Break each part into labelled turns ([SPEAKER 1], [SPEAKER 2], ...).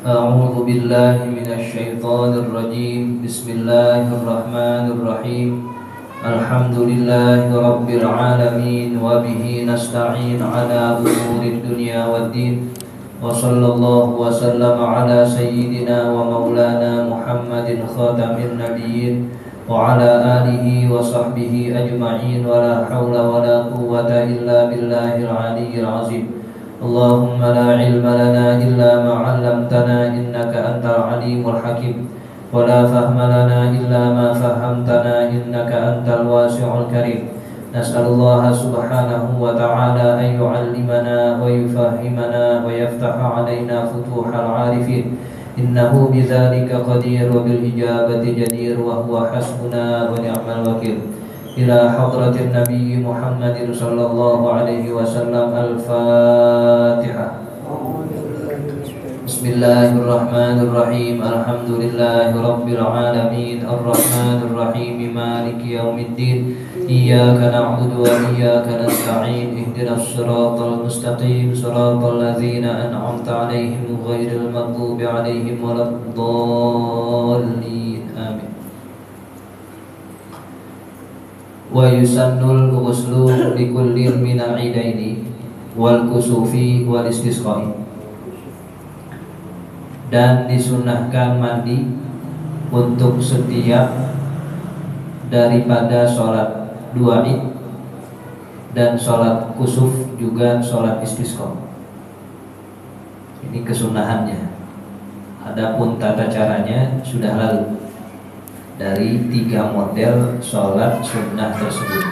[SPEAKER 1] أعوذ بالله من الشيطان الرجيم. بسم الله الرحمن الرحيم. الحمد لله رب العالمين وبه نستعين على أمور الدنيا والدين وصلى الله وسلم على سيدنا ومولانا محمد خاتم النبيين وعلى آله وصحبه أجمعين ولا حول ولا قوة إلا بالله العلي العظيم. اللهم لا علم لنا إلا ما علمتنا إنك أنت العليم الحكيم ولا فهم لنا إلا ما فهمتنا إنك أنت الواسع الكريم. نسأل الله سبحانه وتعالى أن يعلمنا ويفهمنا ويفتح علينا فتوح العارفين إنه بذلك قدير وبالإجابة جدير وهو حسبنا ونعم الوكيل. إلى حضرة النبي محمد صلى الله عليه وسلم. الفاتحة. بسم الله الرحمن الرحيم. الحمد لله رب العالمين الرحمن الرحيم مالك يوم الدين. إياك نعبد وإياك نستعين. اهدنا الصراط المستقيم صراط الذين أنعمت عليهم غير المغضوب عليهم ولا الضالين. آمين. ويسن الغسل لكل من العيدين والكسوف والاستسقاء. Dan disunahkan mandi untuk setiap daripada sholat dua id dan sholat kusuf juga sholat istisqa. Ini kesunahannya. Adapun tata caranya sudah lalu dari 3 model sholat sunnah tersebut.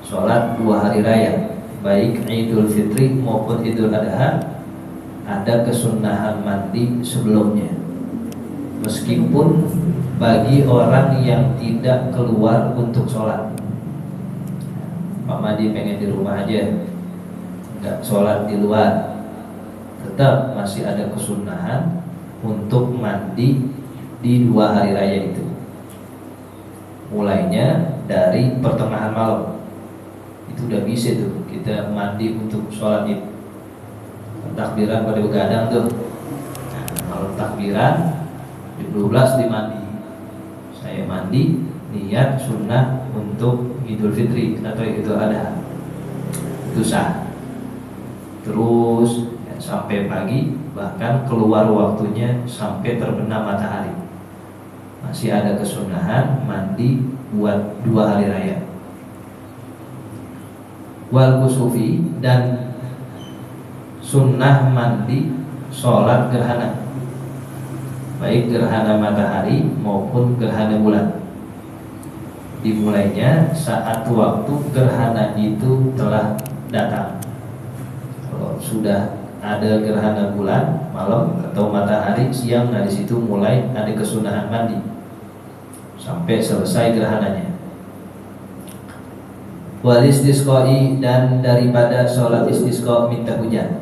[SPEAKER 1] Sholat 2 hari raya, baik Idul Fitri maupun Idul Adha, ada kesunahan mandi sebelumnya. Meskipun bagi orang yang tidak keluar untuk sholat, Pak Madi pengen di rumah aja, nggak sholat di luar, tetap masih ada kesunahan untuk mandi di 2 hari raya itu. Mulainya dari pertengahan malam, itu udah bisa tuh kita mandi untuk sholat id. Takbiran pada begadang tuh. Nah, kalau takbiran jam 12 dimandi. Saya mandi niat sunnah untuk Idul Fitri atau Idul Adha. Itu sah. Terus ya, sampai pagi, bahkan keluar waktunya sampai terbenam matahari. Masih ada kesunahan mandi buat 2 hari raya. Wal kusufi, dan sunnah mandi sholat gerhana, baik gerhana matahari maupun gerhana bulan. Dimulainya saat waktu gerhana itu telah datang. Kalau sudah ada gerhana bulan malam atau matahari siang, nah disitu mulai ada kesunahan mandi sampai selesai gerhananya. Wal istisqai, dan daripada sholat istisqa minta hujan,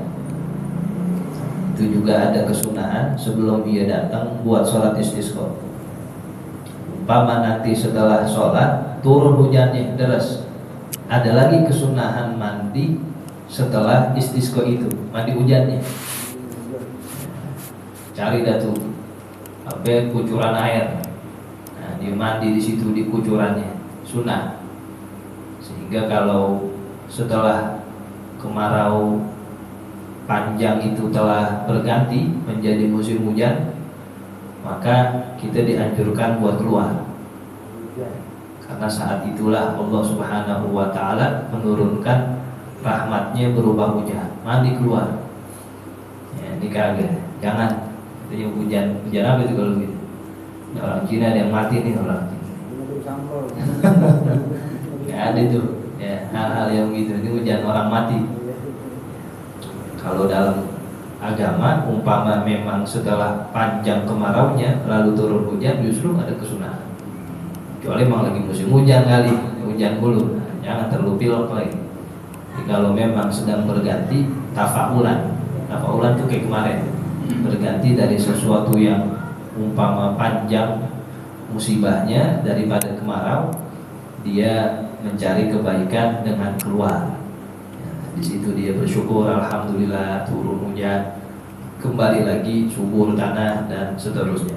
[SPEAKER 1] itu juga ada kesunahan sebelum ia datang buat sholat istisqa. Umpama nanti setelah sholat turun hujannya deras, ada lagi kesunahan mandi setelah istisqa itu, mandi hujannya. Cari dah tuh apa kucuran air, nah dia mandi di situ di kucurannya, sunnah. Sehingga kalau setelah kemarau panjang itu telah berganti menjadi musim hujan, maka kita dianjurkan buat keluar. Karena saat itulah Allah Subhanahu wa ta'ala menurunkan rahmatnya berupa hujan. Mandi keluar ya, ini kagak, jangan. Itu hujan apa itu kalau gitu? Orang Cina ada yang mati nih, orang Cina. Gak ada tuh ya, hal-hal yang gitu. Ini hujan orang mati. Kalau dalam agama, umpama memang setelah panjang kemaraunya lalu turun hujan, justru ada kesunahan. Kecuali memang lagi musim hujan kali, hujan dulu, nah, jangan terlalu pilok lagi. Jadi kalau memang sedang berganti, tafaulan itu kayak kemarin, berganti dari sesuatu yang umpama panjang musibahnya daripada kemarau, dia mencari kebaikan dengan keluar. Di situ dia bersyukur, alhamdulillah turun hujan, kembali lagi subur tanah dan seterusnya.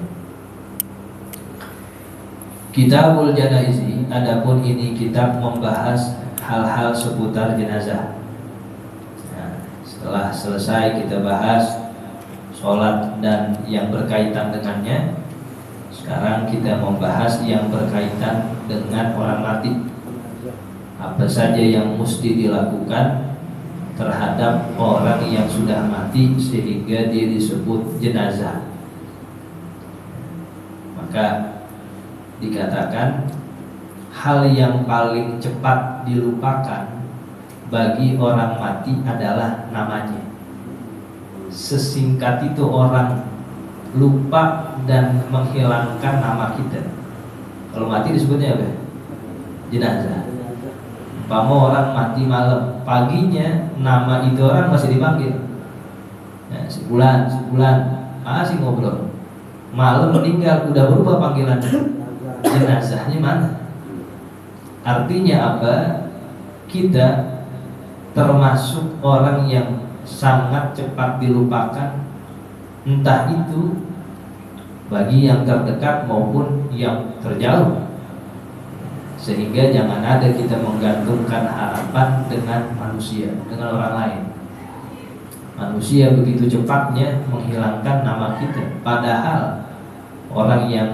[SPEAKER 1] Kitabul Janaizi, adapun ini kitab membahas hal-hal seputar jenazah. Nah, setelah selesai kita bahas sholat dan yang berkaitan dengannya, sekarang kita membahas yang berkaitan dengan orang mati. Apa saja yang mesti dilakukan terhadap orang yang sudah mati sehingga dia disebut jenazah. Maka dikatakan hal yang paling cepat dilupakan bagi orang mati adalah namanya. Sesingkat itu orang lupa dan menghilangkan nama kita. Kalau mati disebutnya apa? Jenazah. Umpama orang mati malam, paginya nama itu orang masih dipanggil. Nah, sebulan masih ngobrol. Malam meninggal, udah berubah panggilannya. Jenazahnya mana? Artinya apa? Kita termasuk orang yang sangat cepat dilupakan, entah itu bagi yang terdekat maupun yang terjauh. Sehingga jangan ada kita menggantungkan harapan dengan manusia, dengan orang lain. Manusia begitu cepatnya menghilangkan nama kita, padahal orang yang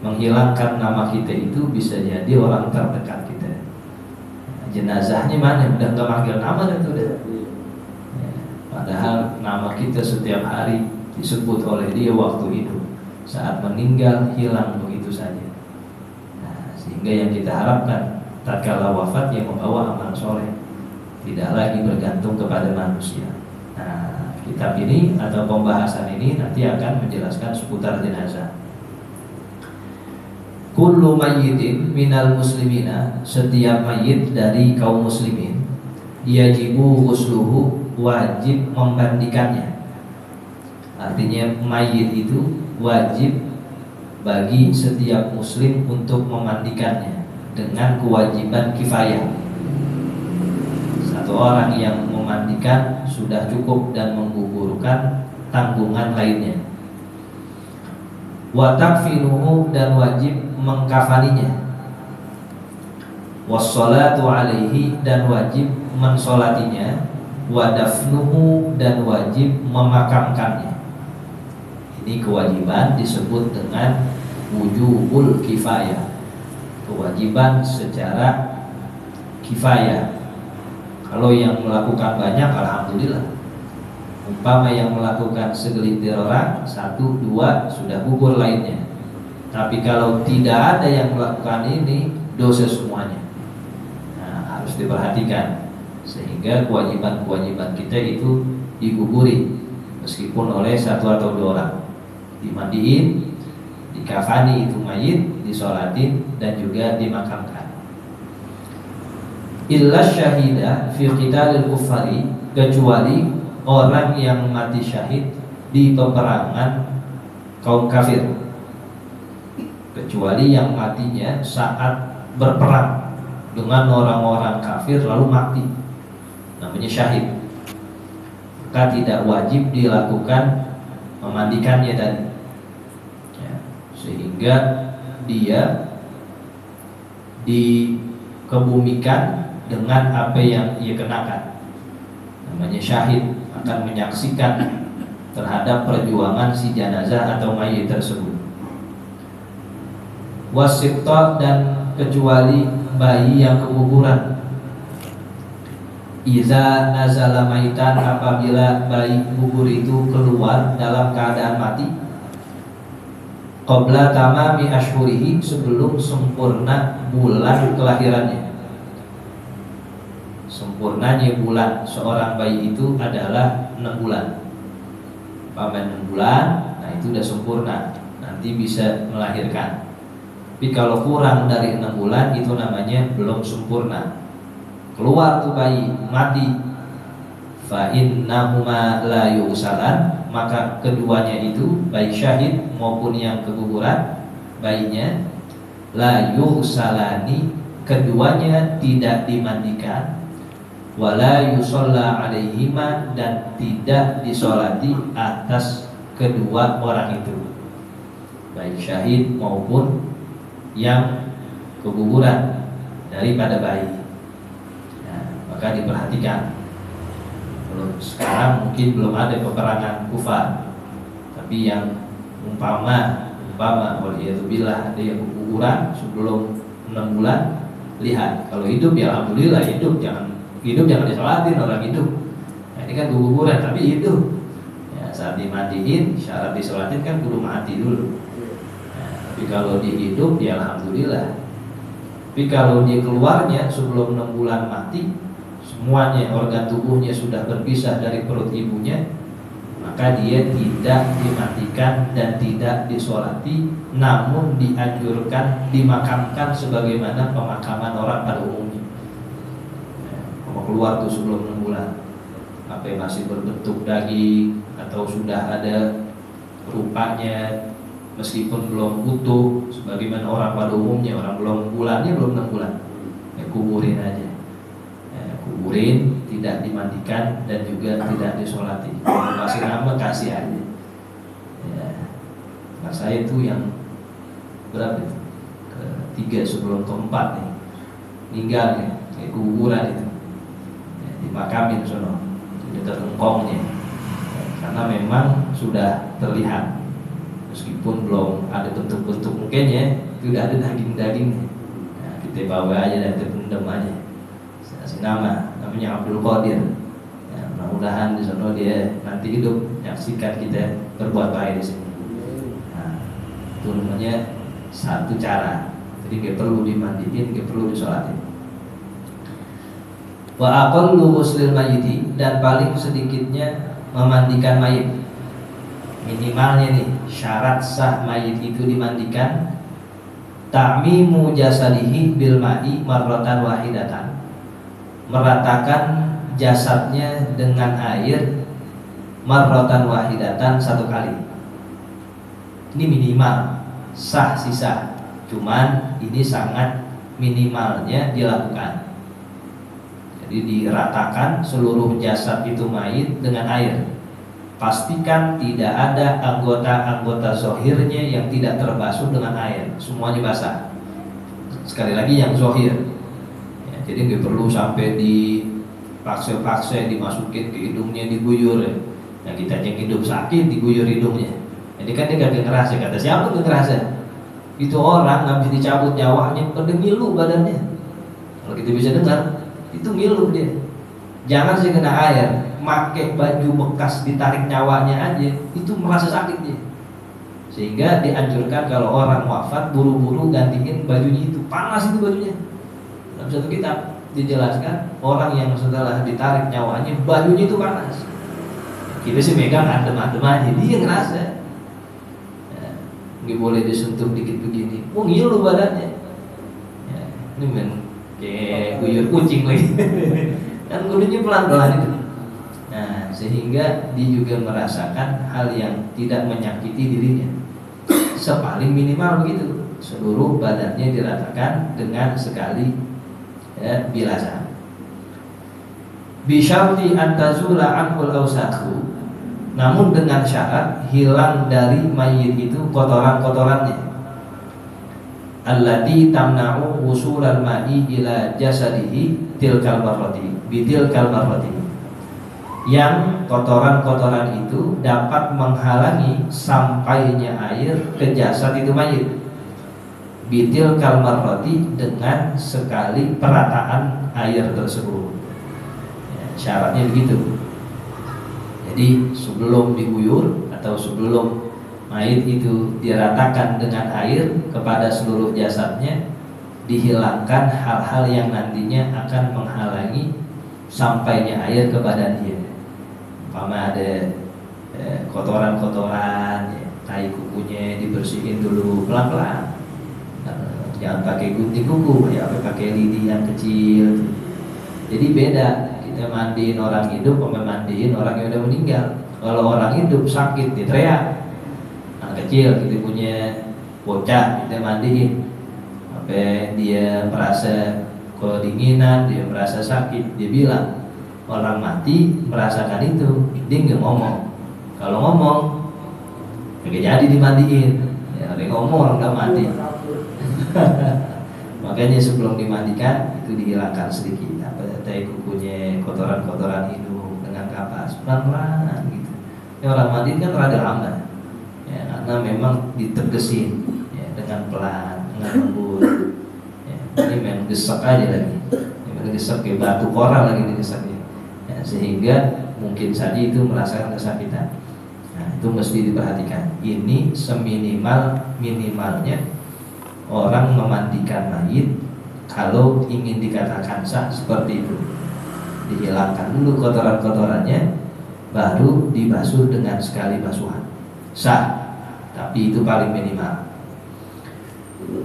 [SPEAKER 1] menghilangkan nama kita itu bisa jadi orang terdekat kita. Jenazahnya mana? Udah gak manggil nama dan udah. Padahal nama kita setiap hari disebut oleh dia waktu hidup. Saat meninggal hilang begitu saja. Nah, sehingga yang kita harapkan tatkala wafat yang membawa amal soleh, tidak lagi bergantung kepada manusia. Nah, kitab ini atau pembahasan ini nanti akan menjelaskan seputar jenazah. Kullu mayyitin minal muslimina, setiap mayit dari kaum muslimin, yajibu ghusluhu, wajib memandikannya. Artinya mayit itu wajib bagi setiap muslim untuk memandikannya dengan kewajiban kifayah. Satu orang yang memandikan sudah cukup dan menggugurkan tanggungan lainnya. Wa takfinuhu, dan wajib mengkafaninya. Wassalatu alaihi, dan wajib mensolatinya. Wa dafnuhu, dan wajib memakamkannya. Ini kewajiban disebut dengan wujubul kifayah, kewajiban secara kifayah. Kalau yang melakukan banyak, alhamdulillah. Umpama yang melakukan segelintir orang, 1, 2, sudah gugur lainnya. Tapi kalau tidak ada yang melakukan ini, dosa semuanya. Nah, harus diperhatikan sehingga kewajiban-kewajiban kita itu diguguri, meskipun oleh 1 atau 2 orang. Dimandiin, dikafani itu mayit, disolatin, dan juga dimakamkan. Illa syahida fi qitalil kuffari, kecuali orang yang mati syahid di peperangan kaum kafir, kecuali yang matinya saat berperang dengan orang-orang kafir lalu mati, namanya syahid. Maka tidak wajib dilakukan memandikannya tadi ya, sehingga dia dikebumikan dengan apa yang ia kenakan, namanya syahid, akan menyaksikan terhadap perjuangan si jenazah atau mayit tersebut. Wasibta, dan kecuali bayi yang keguguran. Iza nazala maitan, apabila bayi gugur itu keluar dalam keadaan mati. Qabla tamami ashhurihi, sebelum sempurna bulan kelahirannya. Sempurnanya bulan seorang bayi itu adalah 6 bulan. Paman 6 bulan, nah itu sudah sempurna, nanti bisa melahirkan. Tapi kalau kurang dari 6 bulan, itu namanya belum sempurna. Keluar tuh bayi, mati. Fa innahuma la yusalan, maka keduanya itu, baik syahid maupun yang keguguran, bayinya la yusalani, keduanya tidak dimandikan. wala yusalla alaihima, dan tidak disolati atas kedua orang itu, baik syahid maupun yang keguguran daripada bayi. Nah, maka diperhatikan. Sekarang mungkin belum ada peperangan kufar, tapi yang umpama waliyadzubillah ada yang keguguran sebelum 6 bulan, lihat kalau hidup ya alhamdulillah hidup, jangan disolatin orang hidup. Nah, ini kan keguguran tapi hidup. Ya, saat dimandiin syarat disolatin kan kudu mati dulu. Nah, tapi kalau dia hidup ya alhamdulillah. Tapi kalau dia keluarnya sebelum 6 bulan mati, semuanya organ tubuhnya sudah berpisah dari perut ibunya, maka dia tidak dimatikan dan tidak disolati, namun dianjurkan dimakamkan sebagaimana pemakaman orang pada umumnya. Kalau keluar tuh sebelum 6 bulan, apa yang masih berbentuk daging atau sudah ada rupanya meskipun belum utuh, sebagaimana orang pada umumnya, orang belum 6 bulan, ya kuburin aja. Kuburin, tidak dimandikan dan juga tidak disolati. Kasih nama, kasih aja. Ya. Nah, saya itu yang berapa itu? Ketiga sebelum keempat nih, meninggal nih, kayak kuburan itu. Ya, dimakamin sono, di dekat lengkongnya. Ya, karena memang sudah terlihat, meskipun belum ada bentuk-bentuk mukanya, itu udah ada daging-dagingnya. Nah, kita bawa aja dan kita pendam aja. Namanya Abdul Qadir. Ya, mudah-mudahan di sana dia nanti hidup menyaksikan kita berbuat baik di sini. Nah, itu namanya satu cara. Jadi nggak perlu dimandiin, nggak perlu disolatin. Wa aqallu ghuslil mayyiti, dan paling sedikitnya memandikan mayit. Minimalnya nih syarat sah mayit itu dimandikan, ta'mimu jasadihi bil ma'i marratan wahidatan, meratakan jasadnya dengan air marratan wahidatan, satu kali. Ini minimal, sah sisa. Cuman ini sangat minimalnya dilakukan. Jadi diratakan seluruh jasad itu mayit dengan air. Pastikan tidak ada anggota-anggota zohirnya yang tidak terbasuh dengan air, semuanya basah. Sekali lagi yang zohir. Jadi nggak perlu sampai dipaksa-paksa dimasukin ke hidungnya, diguyur. Yang kita yang hidup sakit diguyur hidungnya. Jadi kan dia gak ngerasa, kata siapa gak ngerasa? Itu orang habis dicabut nyawanya, pada ngilu badannya. Kalau kita bisa dengar, itu ngilu dia. Jangan sih kena air, pakai baju bekas ditarik nyawanya aja, itu merasa sakit dia. Sehingga dianjurkan kalau orang wafat buru-buru gantiin bajunya itu, panas itu bajunya. Dalam satu kitab dijelaskan orang yang setelah ditarik nyawanya bajunya itu panas. Kita sih megang adem-adem aja, dia ngerasa. Ya, nggak boleh disentuh dikit begini, ngilu badannya. Ya, ini men kayak guyur kucing lagi. Kan kudunya pelan-pelan itu. Nah, sehingga dia juga merasakan hal yang tidak menyakiti dirinya. Sepaling minimal begitu, seluruh badannya diratakan dengan sekali ya, bilasan. Bisyarti antazula anhul awsakhu, namun dengan syarat hilang dari mayit itu kotoran-kotorannya. Allati tamna'u wusulal ma'i ila jasadihi tilkal marrati, bitilkal marrati, yang kotoran-kotoran itu dapat menghalangi sampainya air ke jasad itu mayit. Bitil kalmar roti, dengan sekali perataan air tersebut. Ya, syaratnya begitu. Jadi sebelum diguyur atau sebelum mayit itu diratakan dengan air kepada seluruh jasadnya, dihilangkan hal-hal yang nantinya akan menghalangi sampainya air ke badan dia. Umpama ada kotoran-kotoran, ya, tai kukunya dibersihin dulu pelan-pelan. Jangan pakai gunting kuku, ya pakai lidi yang kecil. Jadi beda kita mandiin orang hidup sama mandiin orang yang udah meninggal. Kalau orang hidup sakit dia teriak, anak kecil kita punya bocah kita mandiin, sampai dia merasa kedinginan, dia merasa sakit, dia bilang orang mati merasakan itu, dia nggak ngomong. Kalau ngomong, nggak jadi dimandiin. Ya, ada yang ngomong orang udah mati. Makanya sebelum dimandikan itu dihilangkan sedikit tai kukunya, kotoran-kotoran hidung dengan kapas pelan-pelan gitu. Ya, orang mandi kan rada lambat. Ya, karena memang ditegesin ya, dengan pelan, dengan lembut. Ya, ini main gesek aja lagi. Main gesek kayak batu koral lagi digeseknya. Ya, sehingga mungkin saja itu merasakan kesakitan. Nah, itu mesti diperhatikan. Ini seminimal-minimalnya orang memandikan mayit kalau ingin dikatakan sah seperti itu. Dihilangkan dulu kotoran-kotorannya, baru dibasuh dengan sekali basuhan. Sah, tapi itu paling minimal.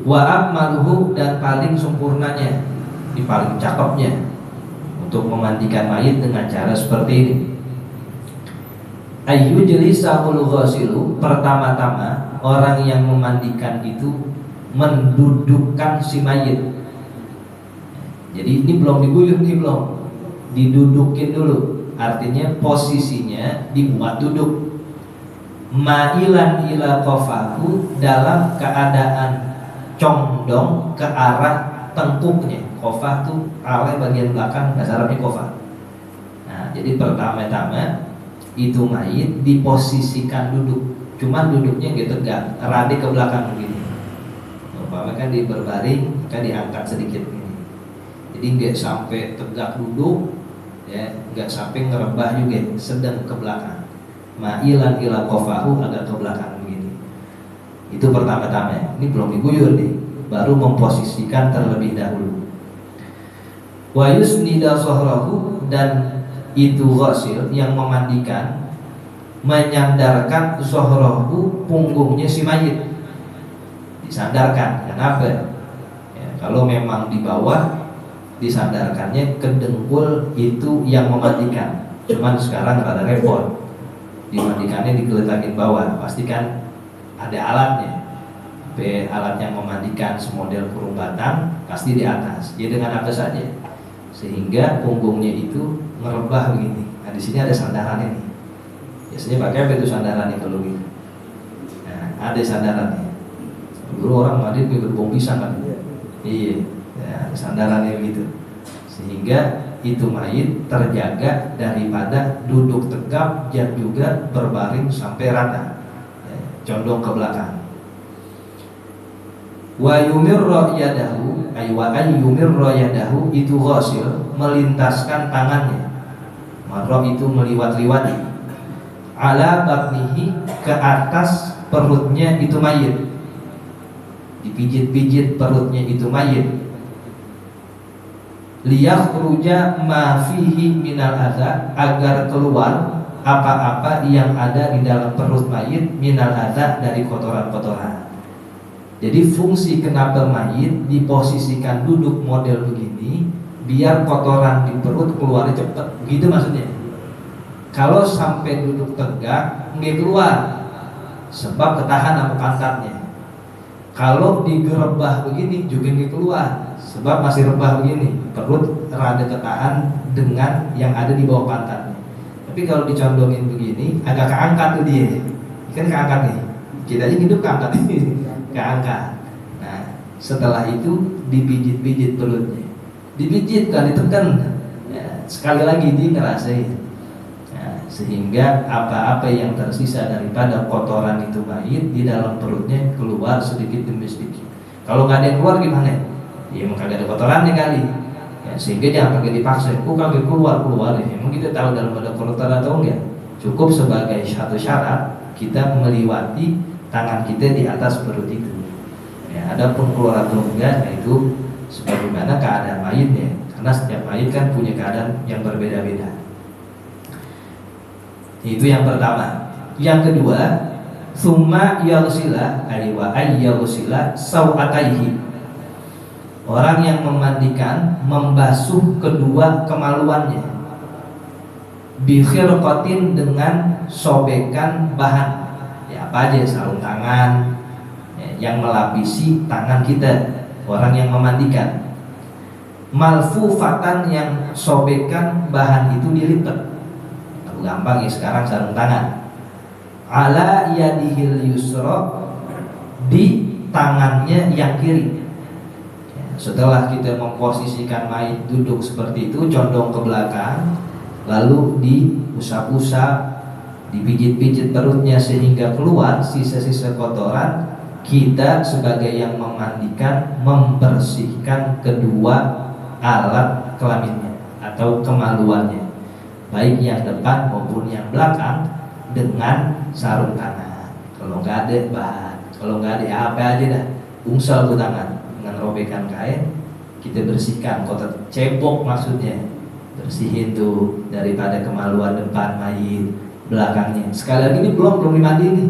[SPEAKER 1] Wa akmaluhu, dan paling sempurnanya, ini paling cakepnya untuk memandikan mayit dengan cara seperti ini. Ayyu jelisahul ghasilu, pertama-tama orang yang memandikan itu mendudukkan si mayit. Jadi ini belum diguyur nih, belum didudukin dulu, artinya posisinya dibuat duduk. Ma'ilan ila qafahu, dalam keadaan condong ke arah tengkuknya. Qafah tuh arah bagian belakang, bahasa Arabnya qafah. Nah, jadi pertama-tama itu mayit diposisikan duduk, cuman duduknya gitu tegak, rada ke belakang begini. Umpama kan diberbaring, kan diangkat sedikit ini. Jadi nggak sampai tegak duduk, ya, nggak sampai ngerebah juga, sedang ke belakang. Ma'ilan ila qafahu, agak ke belakang begini. Itu pertama-tama. Ini belum diguyur nih, baru memposisikan terlebih dahulu. Wa yusnida sahrahu, dan itu ghasil yang memandikan menyandarkan sahrahu, punggungnya si mayit. Disandarkan, kenapa? Ya, kalau memang di bawah, disandarkannya ke dengkul itu yang memandikan. Cuman sekarang rada repot, dimandikannya digeletakin bawah, pastikan ada alatnya. Alat yang memandikan semodel kurung batang pasti di atas. Jadi dengan apa saja, sehingga punggungnya itu merebah begini. Nah, di sini ada sandarannya nih. Biasanya pakai apa itu sandarannya kalau gitu? Nah, ada sandarannya. Dulu orang mandi pakai gerbong pisang kan? Iya, ya, sandarannya begitu. Sehingga itu mayit terjaga daripada duduk tegap dan juga berbaring sampai rata, ya, condong ke belakang. Wa yumirra yadahu, wa ayyumirra yadahu, itu ghasil melintaskan tangannya. Marra itu meliwat-liwati, ala batnihi, ke atas perutnya itu mayit, dipijit-pijit perutnya itu mayit. Liyakhruja ma fihi minal adza, agar keluar apa-apa yang ada di dalam perut mayit, minal adza, dari kotoran-kotoran. Jadi fungsi kenapa mayit diposisikan duduk model begini, biar kotoran di perut keluarnya cepat, begitu maksudnya. Kalau sampai duduk tegak nggak keluar, sebab ketahan sama pantatnya. Kalau digerebah begini juga nggak keluar, sebab masih rebah begini, perut rada ketahan dengan yang ada di bawah pantatnya. Tapi kalau dicondongin begini, agak keangkat tuh dia, kan keangkat nih. Kita aja hidup keangkat ini, keangkat. Nah, setelah itu dipijit-pijit perutnya, dipijit kan, ditekan. Ya, sekali lagi dia ngerasain. Nah, sehingga apa-apa yang tersisa daripada kotoran itu mayit di dalam perutnya keluar sedikit demi sedikit. Kalau nggak ada yang keluar gimana? Ya emang kagak ada kotorannya kali. Ya, sehingga jangan pakai dipaksa. Kagak keluar ya. Emang kita tahu dalam ada kotoran atau enggak? Cukup sebagai satu syarat kita meliwati tangan kita di atas perut itu. Ya, ada pun keluar atau enggak, itu sebagaimana keadaan mayitnya. Karena setiap mayit kan punya keadaan yang berbeda-beda. Itu yang pertama. Yang kedua, summa yaghsila yaghsila sawataihi. Orang yang memandikan membasuh kedua kemaluannya, bikhirqatin, dengan sobekan bahan. Ya, apa aja, sarung tangan, ya, yang melapisi tangan kita, orang yang memandikan. malfufatan yang sobekan bahan itu dilipat. Gampang ya sekarang sarung tangan. Ala yadihil yusra, di tangannya yang kiri. Setelah kita memposisikan mayit duduk seperti itu, condong ke belakang, lalu diusap-usap, dipijit-pijit perutnya sehingga keluar sisa-sisa kotoran, kita sebagai yang memandikan membersihkan kedua alat kelaminnya atau kemaluannya, baik yang depan maupun yang belakang, dengan sarung tangan. Kalau nggak ada bahan, kalau nggak ada ya apa aja dah, ungsal ke tangan dengan robekan kain, kita bersihkan kotor, cebok maksudnya, bersihin tuh daripada kemaluan depan mayit, belakangnya. Sekali lagi ini belum dimandi nih,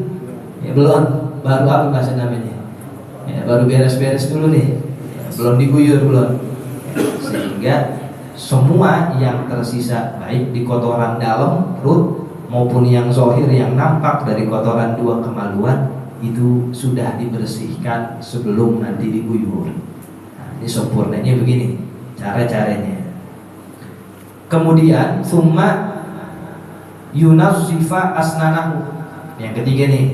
[SPEAKER 1] ya belum, baru apa bahasa namanya, ya, baru beres-beres dulu nih, ya, belum diguyur belum, ya, sehingga semua yang tersisa baik di kotoran dalam perut maupun yang zohir yang nampak dari kotoran dua kemaluan itu sudah dibersihkan sebelum nanti diguyur. Nah, ini sempurnanya begini cara-caranya. Kemudian summa yunazzifa asnanahu, yang ketiga nih.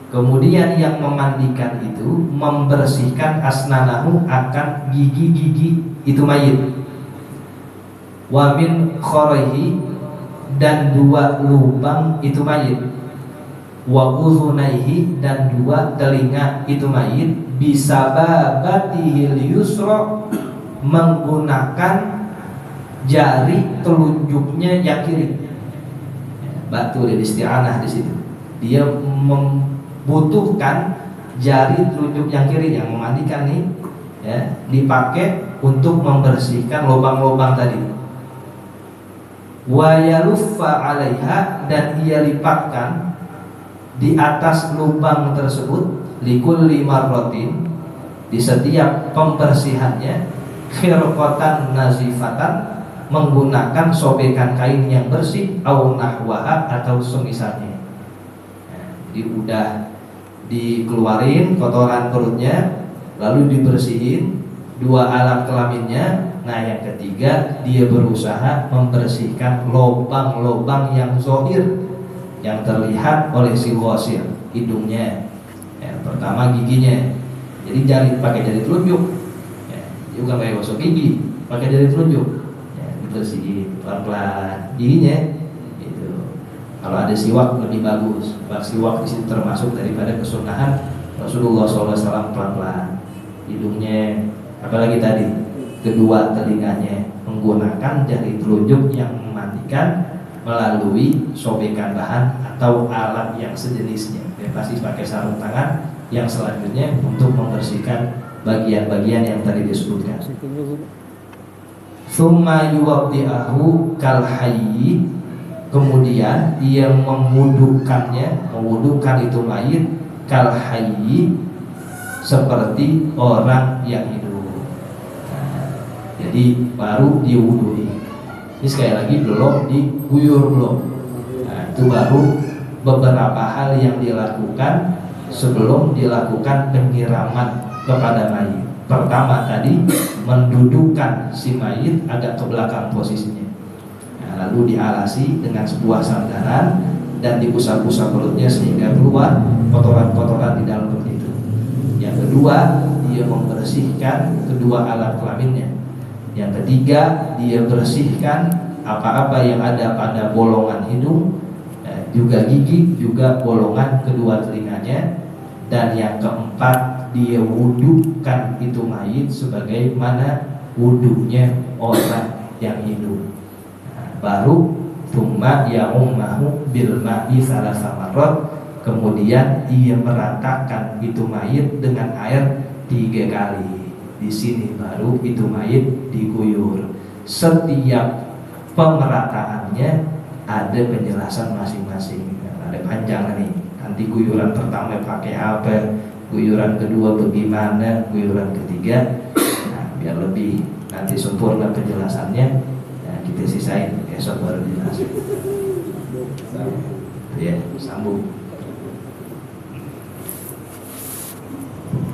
[SPEAKER 1] Kemudian yang memandikan itu membersihkan asnanahu, akan gigi-gigi itu mayit. Wa min khoraihi, dan dua lubang itu mayit. Wa uzunaihi, dan dua telinga itu mayit. Bisababatihil yusra, menggunakan jari telunjuknya yang kiri. Batu dari isti'anah di situ. Dia membutuhkan jari telunjuk yang kiri yang memandikan nih, ya, dipakai untuk membersihkan lubang-lubang tadi. Wa yaluffa 'alaiha, dan ia lipatkan di atas lubang tersebut, likulli marratin, di setiap pembersihannya, khirqatan nazifatan, menggunakan sobekan kain yang bersih, au nahwaha, atau semisalnya. Nah, jadi udah dikeluarin kotoran perutnya, lalu dibersihin dua alat kelaminnya. Nah, yang ketiga, dia berusaha membersihkan lubang-lubang yang zohir, yang terlihat oleh si ghosir, hidungnya, ya, pertama giginya. Jadi pakai jari telunjuk, ya, juga pakai gosok gigi, pakai jari telunjuk, ya, dibersihin pelan-pelan giginya. Gitu. Kalau ada siwak lebih bagus, siwak di situ termasuk daripada kesunahan Rasulullah SAW, pelan-pelan hidungnya, apalagi tadi kedua telinganya, menggunakan jari telunjuk yang memandikan melalui sobekan bahan atau alat yang sejenisnya. Ya, pasti pakai sarung tangan yang selanjutnya untuk membersihkan bagian-bagian yang tadi disebutkan. Summa yuwaddi'ahu kal hayyi, kemudian ia mewudukan itu mayit, kal hayyi, seperti orang yang hidup. Jadi baru diwudui. Ini sekali lagi belum diguyur belum. Nah, itu baru beberapa hal yang dilakukan sebelum dilakukan penyiraman kepada mayit. Pertama tadi mendudukkan si mayit agak ke belakang posisinya. Nah, lalu dialasi dengan sebuah sandaran dan diusap-usap perutnya sehingga keluar kotoran-kotoran di dalam perut itu. Yang kedua, dia membersihkan kedua alat kelaminnya. Yang ketiga, dia bersihkan apa-apa yang ada pada bolongan hidung, juga gigi, juga bolongan kedua telinganya. Dan yang keempat, dia wudukan itu mayit sebagaimana wudunya orang yang hidup. Baru thumma ya'ummahu bil ma'i salasa marrat, kemudian ia meratakan itu mayit dengan air 3 kali. Di sini baru itu mayit diguyur. Setiap pemerataannya ada penjelasan masing-masing. Ada panjang nih. Nanti guyuran pertama pakai apa, guyuran kedua bagaimana, guyuran ketiga. Nah, biar lebih nanti sempurna penjelasannya, nah, kita sisain esok baru dijelasin. Ya, sambung.